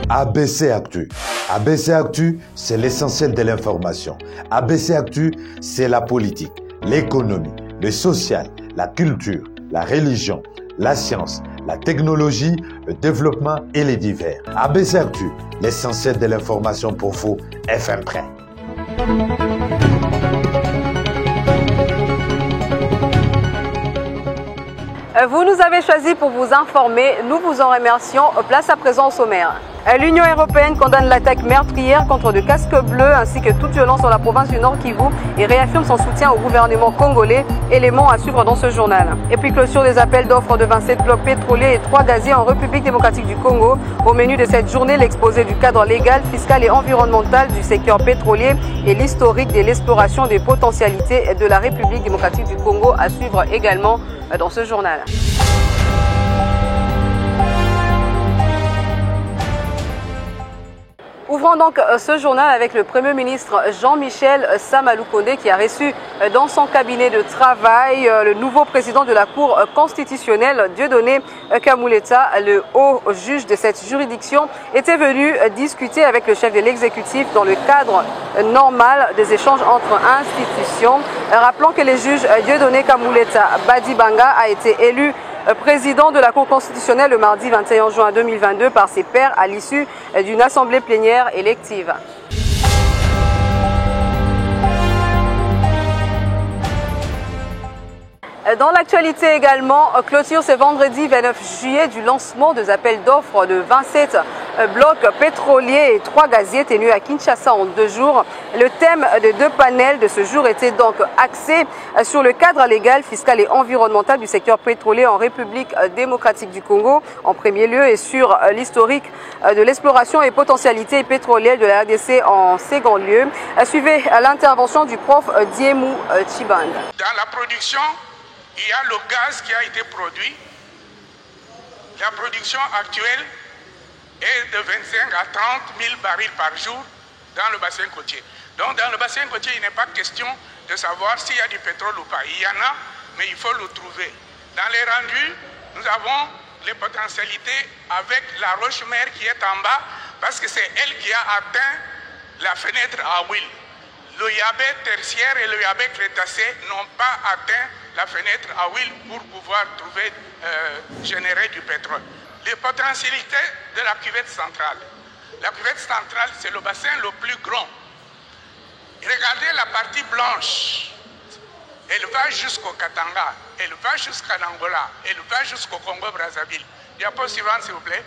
ABC Actu. ABC Actu, c'est l'essentiel de l'information. ABC Actu, c'est la politique, l'économie, le social, la culture, la religion, la science, la technologie, le développement et les divers. ABC Actu, l'essentiel de l'information pour vous, FM Prêt. Vous nous avez choisi pour vous informer. Nous vous en remercions. Place à présent au sommaire. L'Union européenne condamne l'attaque meurtrière contre le casque bleu ainsi que toute violence dans la province du Nord Kivu et réaffirme son soutien au gouvernement congolais. Éléments à suivre dans ce journal. Et puis clôture des appels d'offres de 27 blocs pétroliers et 3 gaziers en République démocratique du Congo. Au menu de cette journée, l'exposé du cadre légal, fiscal et environnemental du secteur pétrolier et l'historique de l'exploration des potentialités de la République démocratique du Congo à suivre également dans ce journal. Ouvrons donc ce journal avec le Premier ministre Jean-Michel Sama Lukonde qui a reçu dans son cabinet de travail le nouveau président de la Cour constitutionnelle, Dieudonné Kamuleta. Le haut juge de cette juridiction était venu discuter avec le chef de l'exécutif dans le cadre normal des échanges entre institutions. Rappelons que le juge Dieudonné Kamuleta Badibanga a été élu président de la Cour constitutionnelle le mardi 21 juin 2022 par ses pairs à l'issue d'une assemblée plénière élective. Dans l'actualité également, clôture ce vendredi 29 juillet du lancement des appels d'offres de 27 blocs pétroliers et 3 gaziers tenus à Kinshasa en 2 jours. Le thème des 2 panels de ce jour était donc axé sur le cadre légal, fiscal et environnemental du secteur pétrolier en République démocratique du Congo en premier lieu et sur l'historique de l'exploration et potentialités pétrolières de la RDC en second lieu. Suivez l'intervention du prof Diemou Chiband. Dans la production, il y a le gaz qui a été produit. La production actuelle est de 25 à 30 000 barils par jour dans le bassin côtier. Donc dans le bassin côtier, il n'est pas question de savoir s'il y a du pétrole ou pas. Il y en a, mais il faut le trouver. Dans les rendus, nous avons les potentialités avec la roche-mère qui est en bas, parce que c'est elle qui a atteint la fenêtre à huile. Le Yabé tertiaire et le Yabé crétacé n'ont pas atteint la fenêtre à huile pour pouvoir générer du pétrole. Les potentialités de la cuvette centrale. La cuvette centrale, c'est le bassin le plus grand. Regardez la partie blanche. Elle va jusqu'au Katanga, elle va jusqu'à l'Angola, elle va jusqu'au Congo-Brazzaville. Diapo suivante, s'il vous plaît.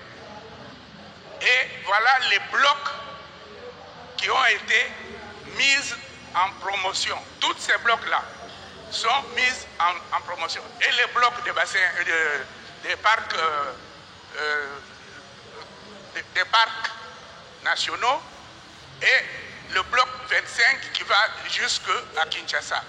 Et voilà les blocs qui ont été mis en promotion. Tous ces blocs-là sont mis en promotion. Et les blocs des bassins, des parcs nationaux et le bloc 25 qui va jusqu'à Kinshasa.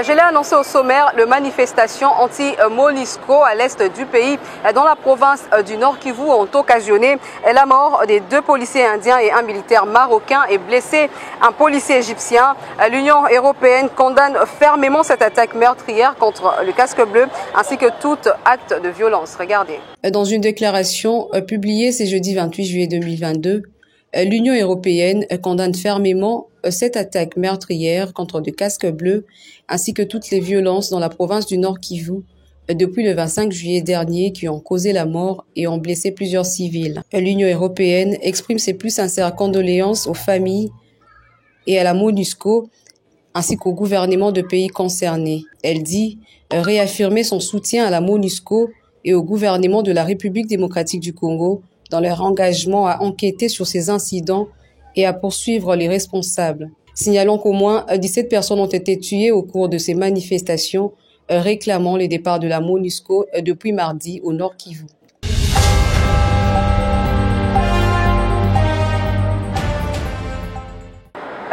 Je l'ai annoncé au sommaire, le manifestation anti-MONUSCO à l'est du pays, dans la province du Nord Kivu, ont occasionné la mort des 2 policiers indiens et un militaire marocain et blessé un policier égyptien. L'Union européenne condamne fermement cette attaque meurtrière contre le casque bleu ainsi que tout acte de violence. Regardez. Dans une déclaration publiée ce jeudi 28 juillet 2022, l'Union européenne condamne fermement cette attaque meurtrière contre le casque bleu ainsi que toutes les violences dans la province du Nord Kivu depuis le 25 juillet dernier qui ont causé la mort et ont blessé plusieurs civils. L'Union européenne exprime ses plus sincères condoléances aux familles et à la MONUSCO ainsi qu'au gouvernement de pays concernés. Elle dit réaffirmer son soutien à la MONUSCO et au gouvernement de la République démocratique du Congo dans leur engagement à enquêter sur ces incidents et à poursuivre les responsables. Signalons qu'au moins 17 personnes ont été tuées au cours de ces manifestations réclamant le départ de la MONUSCO depuis mardi au Nord Kivu.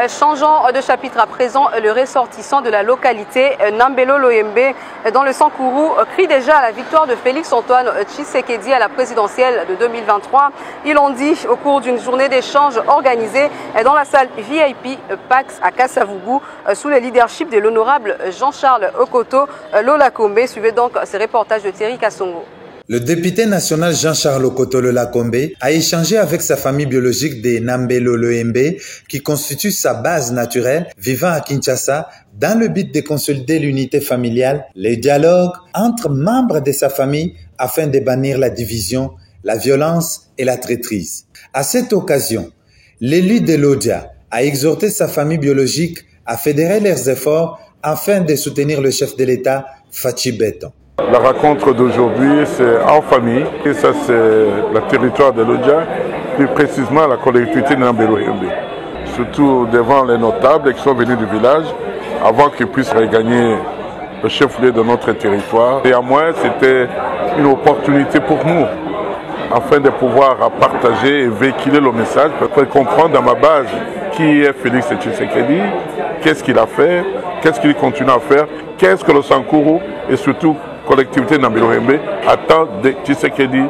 Changeons de chapitre à présent, le ressortissant de la localité Nambelo Loyembe dans le Sankourou crie déjà à la victoire de Félix-Antoine Tshisekedi à la présidentielle de 2023. Ils l'ont dit au cours d'une journée d'échange organisée dans la salle VIP Pax à Kasavubu sous le leadership de l'honorable Jean-Charles Okoto Lolakombe. Suivez donc ces reportages de Thierry Kassongo. Le député national Jean-Charles Okoto Lolakombe a échangé avec sa famille biologique des Nambelo Loyembe qui constitue sa base naturelle vivant à Kinshasa dans le but de consolider l'unité familiale, les dialogues entre membres de sa famille afin de bannir la division, la violence et la traîtrise. À cette occasion, l'élu de l'Odia a exhorté sa famille biologique à fédérer leurs efforts afin de soutenir le chef de l'État, Fachi Beton. La rencontre d'aujourd'hui, c'est en famille, et ça c'est le territoire de l'Odia, plus précisément la collectivité de Nambelo Loyembe. Surtout devant les notables qui sont venus du village, avant qu'ils puissent regagner le chef-lieu de notre territoire. Et à moi, c'était une opportunité pour nous, afin de pouvoir partager et véhiculer le message, pour comprendre dans ma base qui est Félix Tshisekedi, qu'est-ce qu'il a fait, qu'est-ce qu'il continue à faire, qu'est-ce que le Sankourou et surtout collectivité Nambelo Loyembe attend de Tshisekedi,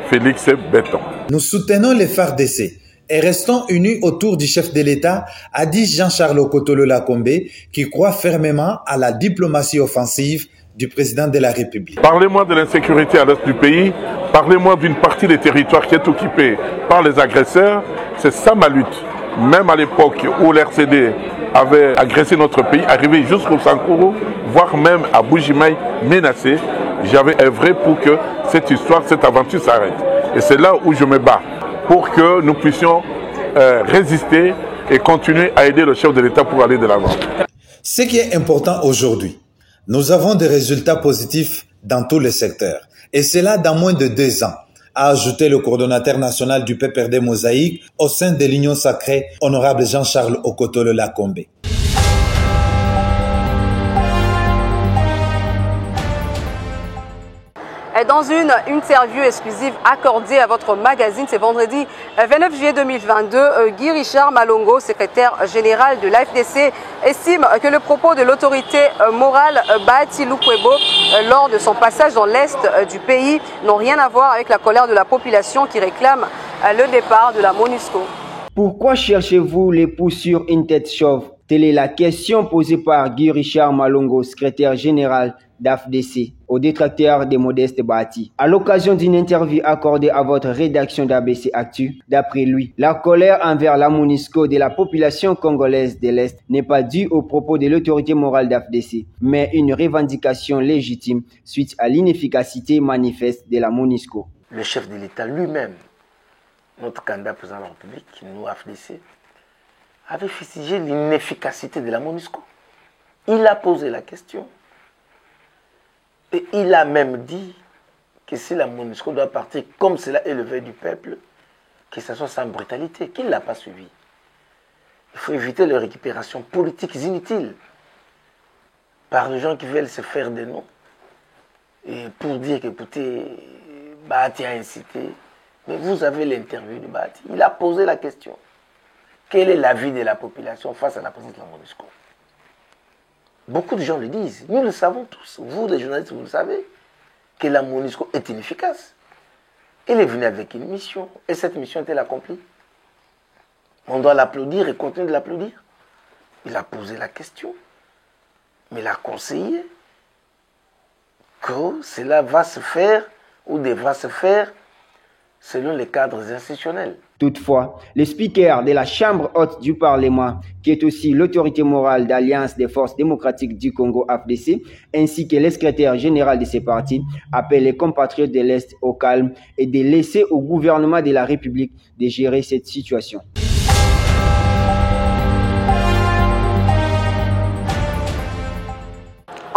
Félix Beton. Nous soutenons les FARDC et restons unis autour du chef de l'État, a dit Jean-Charles Okoto Lolakombe, qui croit fermement à la diplomatie offensive du président de la République. Parlez-moi de l'insécurité à l'est du pays, parlez-moi d'une partie des territoires qui est occupée par les agresseurs, c'est ça ma lutte. Même à l'époque où l'RCD avait agressé notre pays, arrivé jusqu'au Sankourou, voire même à Bujimaï menacé, j'avais œuvré pour que cette histoire, cette aventure s'arrête. Et c'est là où je me bats, pour que nous puissions résister et continuer à aider le chef de l'État pour aller de l'avant. Ce qui est important aujourd'hui, nous avons des résultats positifs dans tous les secteurs. Et cela dans moins de 2 ans, a ajouté le coordonnateur national du PPRD Mosaïque au sein de l'Union sacrée, honorable Jean-Charles Okoto Lolakombe. Dans une interview exclusive accordée à votre magazine ce vendredi 29 juillet 2022, Guy Richard Malongo, secrétaire général de l'AFDC, estime que le propos de l'autorité morale Bahati Lukwebo lors de son passage dans l'est du pays n'ont rien à voir avec la colère de la population qui réclame le départ de la MONUSCO. Pourquoi cherchez-vous l'époux sur une tête chauve? Telle est la question posée par Guy Richard Malongo, secrétaire général d'AFDC, aux détracteurs des modestes Bahati. À l'occasion d'une interview accordée à votre rédaction d'ABC Actu, d'après lui, la colère envers la MONUSCO de la population congolaise de l'Est n'est pas due aux propos de l'autorité morale d'AFDC, mais une revendication légitime suite à l'inefficacité manifeste de la MONUSCO. Le chef de l'État lui-même, notre candidat président de la République, nous AFDC, avait fustigé l'inefficacité de la MONUSCO. Il a posé la question. Et il a même dit que si la MONUSCO doit partir comme cela est le vœu du peuple, que ce soit sans brutalité, qu'il ne l'a pas suivi. Il faut éviter les récupérations politiques inutiles par les gens qui veulent se faire des noms et pour dire qu'écoutez, Bahati a incité. Mais vous avez l'interview de Bahati. Il a posé la question. Quel est l'avis de la population face à la présence de la MONUSCO? Beaucoup de gens le disent. Nous le savons tous. Vous, les journalistes, vous le savez. Que la MONUSCO est inefficace. Elle est venue avec une mission. Et cette mission est-elle accomplie? On doit l'applaudir et continuer de l'applaudir. Il a posé la question. Mais il a conseillé que cela va se faire ou devra se faire selon les cadres institutionnels. Toutefois, le speaker de la Chambre haute du Parlement, qui est aussi l'autorité morale d'Alliance des forces démocratiques du Congo AFDC, ainsi que le secrétaire général de ces partis, appellent les compatriotes de l'Est au calme et de laisser au gouvernement de la République de gérer cette situation.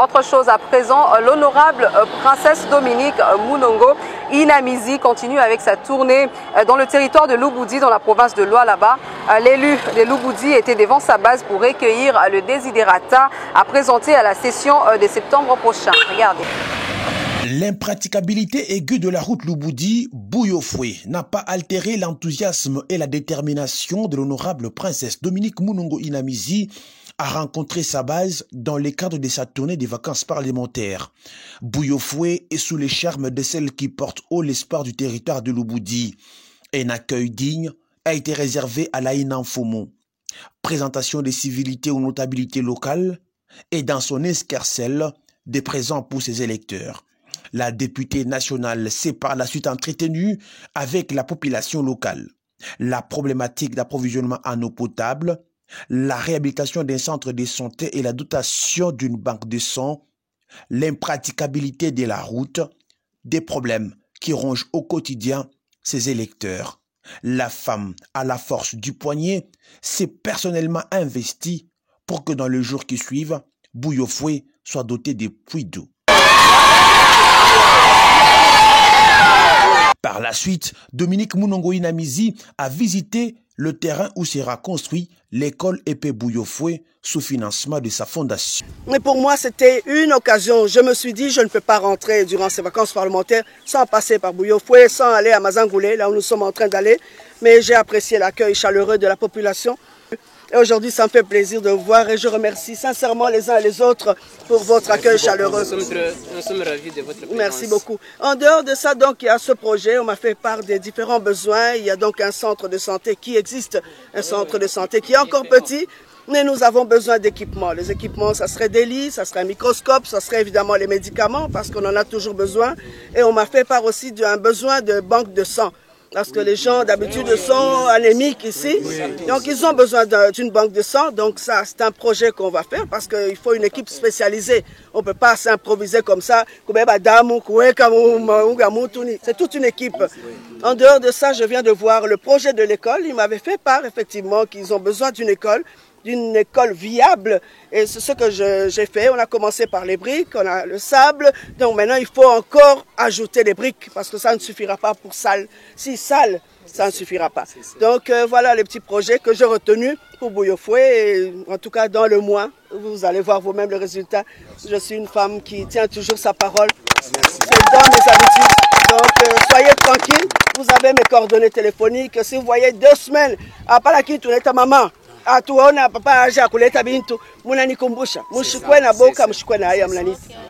Autre chose à présent, l'honorable princesse Dominique Mounongo Inamizi continue avec sa tournée dans le territoire de Lubudi, dans la province de Lualaba. L'élu de Lubudi était devant sa base pour recueillir le desiderata à présenter à la session de septembre prochain. Regardez. L'impraticabilité aiguë de la route Lubudi-Bouillofoué n'a pas altéré l'enthousiasme et la détermination de l'honorable princesse Dominique Munongo Inamizi à rencontrer sa base dans le cadre de sa tournée des vacances parlementaires. Bouillofoué est sous les charmes de celle qui porte haut l'espoir du territoire de Lubudi. Un accueil digne a été réservé à l'Aïna Nfomo. Présentation des civilités ou notabilités locales et dans son escarcelle des présents pour ses électeurs. La députée nationale s'est par la suite entretenue avec la population locale. La problématique d'approvisionnement en eau potable, la réhabilitation d'un centre de santé et la dotation d'une banque de sang, l'impraticabilité de la route, des problèmes qui rongent au quotidien ses électeurs. La femme, à la force du poignet, s'est personnellement investie pour que dans les jours qui suivent, Bouillofoué soit doté de puits d'eau. Par la suite, Dominique Munongo Inamizi a visité le terrain où sera construit l'école épée Bouillofoué sous financement de sa fondation. Mais pour moi, c'était une occasion. Je me suis dit, je ne peux pas rentrer durant ces vacances parlementaires sans passer par Bouillofoué, sans aller à Mazangoulé, là où nous sommes en train d'aller. Mais j'ai apprécié l'accueil chaleureux de la population. Et aujourd'hui, ça me fait plaisir de vous voir et je remercie sincèrement les uns et les autres pour votre accueil chaleureux. Nous sommes ravis de votre présence. Merci beaucoup. En dehors de ça, donc, il y a ce projet, on m'a fait part des différents besoins. Il y a donc un centre de santé qui existe, un centre de santé qui est encore petit, mais nous avons besoin d'équipements. Les équipements, ça serait des lits, ça serait un microscope, ça serait évidemment les médicaments parce qu'on en a toujours besoin. Et on m'a fait part aussi d'un besoin de banque de sang. Parce que les gens d'habitude sont anémiques ici, donc ils ont besoin d'une banque de sang. Donc ça, c'est un projet qu'on va faire parce qu'il faut une équipe spécialisée. On ne peut pas s'improviser comme ça. C'est toute une équipe. En dehors de ça, je viens de voir le projet de l'école. Ils m'avaient fait part effectivement qu'ils ont besoin d'une école viable. Et c'est ce que j'ai fait. On a commencé par les briques, on a le sable. Donc maintenant, il faut encore ajouter des briques parce que ça ne suffira pas pour salle. Si salle, ça ne suffira pas. Donc voilà les petits projets que j'ai retenus pour Bouillofoué. Et en tout cas, dans le mois, vous allez voir vous-même le résultat. Je suis une femme qui tient toujours sa parole. C'est dans mes habitudes. Donc soyez tranquilles. Vous avez mes coordonnées téléphoniques. Si vous voyez 2 semaines, à part la qui tourne ta maman,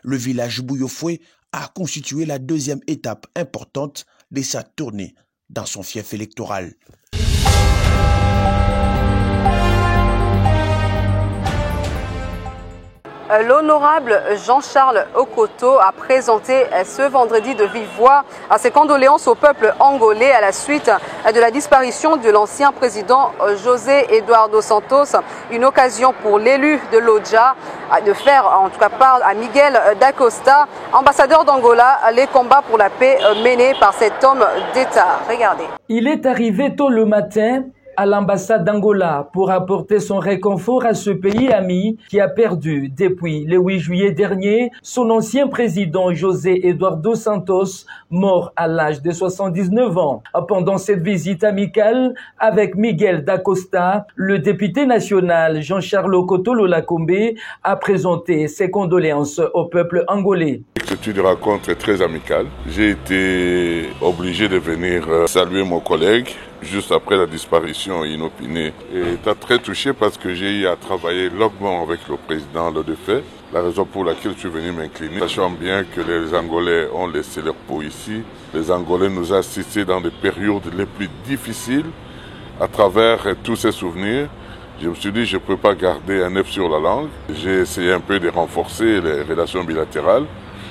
le village Bouillofoué a constitué la deuxième étape importante de sa tournée dans son fief électoral. L'honorable Jean-Charles Okoto a présenté ce vendredi de vive voix ses condoléances au peuple angolais à la suite de la disparition de l'ancien président José Eduardo Santos. Une occasion pour l'élu de l'Odja de faire en tout cas part à Miguel d'Acosta, ambassadeur d'Angola, les combats pour la paix menés par cet homme d'État. Regardez. Il est arrivé tôt le matin à l'ambassade d'Angola pour apporter son réconfort à ce pays ami qui a perdu depuis le 8 juillet dernier son ancien président José Eduardo Santos, mort à l'âge de 79 ans. Pendant cette visite amicale avec Miguel d'Acosta, le député national Jean-Charles Okoto Lolakombe a présenté ses condoléances au peuple angolais. C'est une rencontre très amicale. J'ai été obligé de venir saluer mon collègue juste après la disparition inopinée. Et t'as très touché parce que j'ai eu à travailler longuement avec le président le défunt. La raison pour laquelle je suis venu m'incliner, sachant bien que les Angolais ont laissé leur peau ici. Les Angolais nous ont assistés dans les périodes les plus difficiles à travers tous ces souvenirs. Je me suis dit, je ne peux pas garder un œuf sur la langue. J'ai essayé un peu de renforcer les relations bilatérales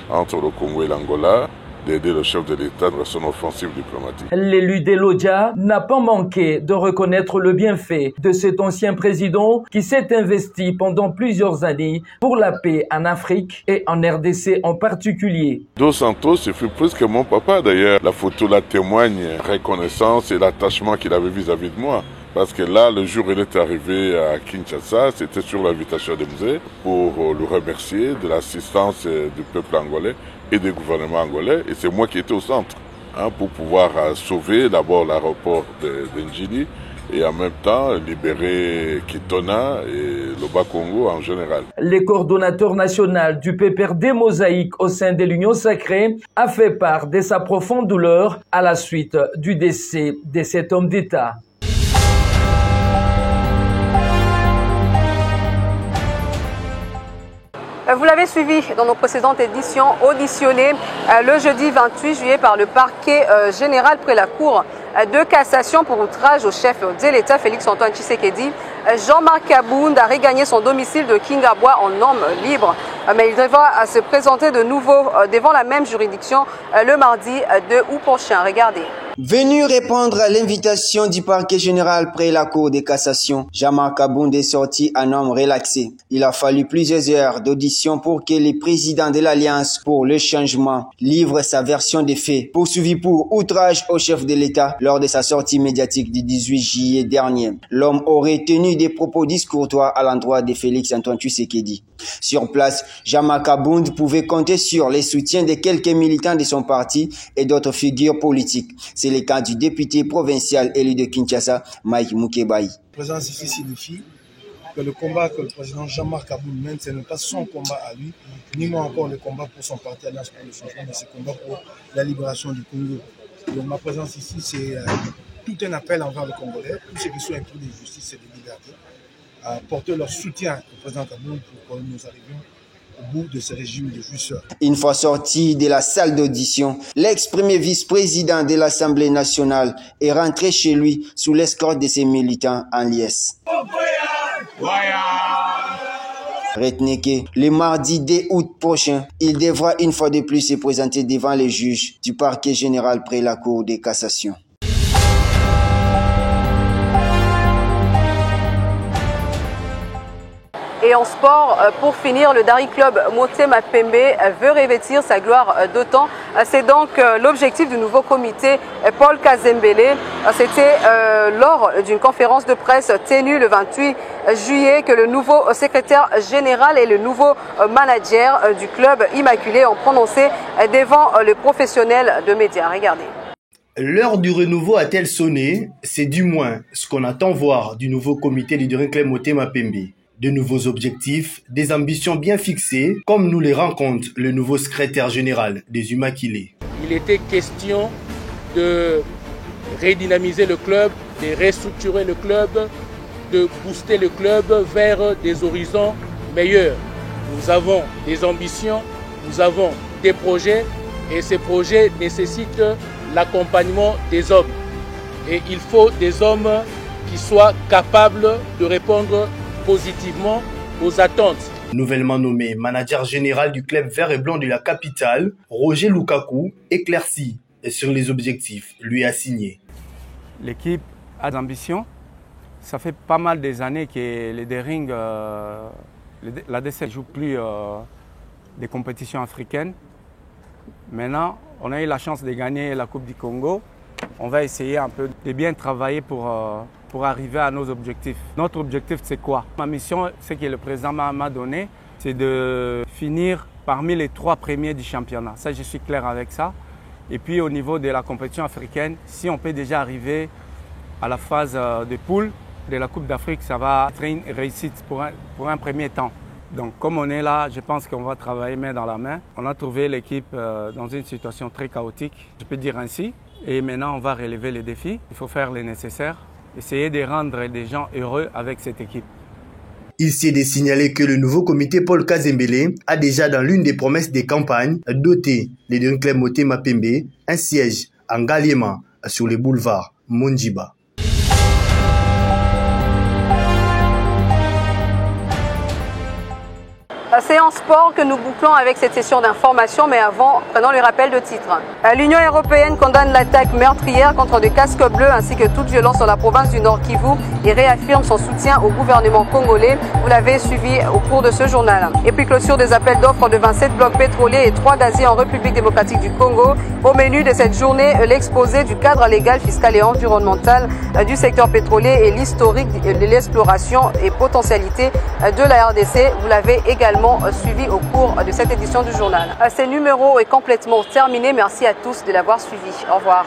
entre le Congo et l'Angola, d'aider le chef de l'État dans son offensive diplomatique. L'élu de l'Odja n'a pas manqué de reconnaître le bienfait de cet ancien président qui s'est investi pendant plusieurs années pour la paix en Afrique et en RDC en particulier. Dos Santos, c'est presque mon papa d'ailleurs. La photo la témoigne, reconnaissance et l'attachement qu'il avait vis-à-vis de moi. Parce que là, le jour où il est arrivé à Kinshasa, c'était sur l'invitation des musées pour le remercier de l'assistance du peuple angolais et du gouvernement angolais. Et c'est moi qui étais au centre pour pouvoir sauver d'abord l'aéroport de Njili et en même temps libérer Kitona et le Bas-Congo en général. Le coordonnateur national du PPRD Mosaïque au sein de l'Union Sacrée a fait part de sa profonde douleur à la suite du décès de cet homme d'État. Vous l'avez suivi dans nos précédentes éditions, auditionné le jeudi 28 juillet par le parquet général près la Cour de cassation pour outrage au chef de l'État, Félix-Antoine Tshisekedi. Jean-Marc Kabound a regagné son domicile de Kingabwa en homme libre, mais il devra se présenter de nouveau devant la même juridiction le mardi 2 août prochain. Regardez. Venu répondre à l'invitation du parquet général près la Cour de cassation, Jean-Marc Kabound est sorti un homme relaxé. Il a fallu plusieurs heures d'audition pour que le président de l'Alliance pour le changement livre sa version des faits, poursuivi pour outrage au chef de l'État lors de sa sortie médiatique du 18 juillet dernier. L'homme aurait tenu des propos discourtois à l'endroit de Félix-Antoine Tshisekedi. Sur place, Jean-Marc Kabound pouvait compter sur les soutiens de quelques militants de son parti et d'autres figures politiques. C'est le cas du député provincial élu de Kinshasa, Mike Mukebai. La présence ici signifie que le combat que le président Jean-Marc Kabound mène, ce n'est pas son combat à lui, ni moins encore le combat pour son parti Alliance pour le changement, mais c'est le combat pour la libération du Congo. Donc ma présence ici, c'est tout un appel envers le Congolais, tous ceux qui sont épris de justice et de liberté, à porter leur soutien au président Kabound pour que nous arrivions au bout de ce régime de jouisseurs. Une fois sorti de la salle d'audition, l'ex-premier vice-président de l'Assemblée nationale est rentré chez lui sous l'escorte de ses militants en liesse. Retenez que le mardi 2 août prochain, il devra une fois de plus se présenter devant les juges du parquet général près la Cour de cassation. Et en sport, pour finir, le Dari Club Motema Pembe veut revêtir sa gloire d'autant. C'est donc l'objectif du nouveau comité Paul Kazembele. C'était lors d'une conférence de presse tenue le 28 juillet que le nouveau secrétaire général et le nouveau manager du club Immaculé ont prononcé devant le professionnel de médias. Regardez. L'heure du renouveau a-t-elle sonné? C'est du moins ce qu'on attend voir du nouveau comité du Dari Club Motema Pembe. De nouveaux objectifs, des ambitions bien fixées, comme nous les rencontre le nouveau secrétaire général des Immaculés. Il était question de redynamiser le club, de restructurer le club, de booster le club vers des horizons meilleurs. Nous avons des ambitions, nous avons des projets et ces projets nécessitent l'accompagnement des hommes. Et il faut des hommes qui soient capables de répondre positivement aux attentes. Nouvellement nommé manager général du club vert et blanc de la capitale, Roger Lukaku éclaircit sur les objectifs lui assignés. L'équipe a d'ambition. Ça fait pas mal des années que les Dering, l'ADC ne joue plus des compétitions africaines. Maintenant, on a eu la chance de gagner la Coupe du Congo. On va essayer un peu de bien travailler pour arriver à nos objectifs. Notre objectif, c'est quoi? Ma mission, ce que le président m'a donné, c'est de finir parmi les 3 premiers du championnat. Ça, je suis clair avec ça. Et puis, au niveau de la compétition africaine, si on peut déjà arriver à la phase de poule de la Coupe d'Afrique, ça va être une réussite pour un premier temps. Donc, comme on est là, je pense qu'on va travailler main dans la main. On a trouvé l'équipe dans une situation très chaotique, je peux dire ainsi. Et maintenant, on va relever les défis. Il faut faire le nécessaire. Essayer de rendre des gens heureux avec cette équipe. Il s'est de signaler que le nouveau comité Paul Kazembele a déjà dans l'une des promesses des campagnes doté les Dari Club Motema Pembe un siège en Galiema sur le boulevard Monjiba. C'est en sport que nous bouclons avec cette session d'information, mais avant, prenons le rappel de titres. L'Union européenne condamne l'attaque meurtrière contre des casques bleus ainsi que toute violence dans la province du Nord Kivu et réaffirme son soutien au gouvernement congolais. Vous l'avez suivi au cours de ce journal. Et puis clôture des appels d'offres de 27 blocs pétroliers et 3 d'Asie en République démocratique du Congo. Au menu de cette journée, l'exposé du cadre légal, fiscal et environnemental du secteur pétrolier et l'historique de l'exploration et potentialité de la RDC. Vous l'avez également suivi au cours de cette édition du journal. Ce numéro est complètement terminé. Merci à tous de l'avoir suivi. Au revoir.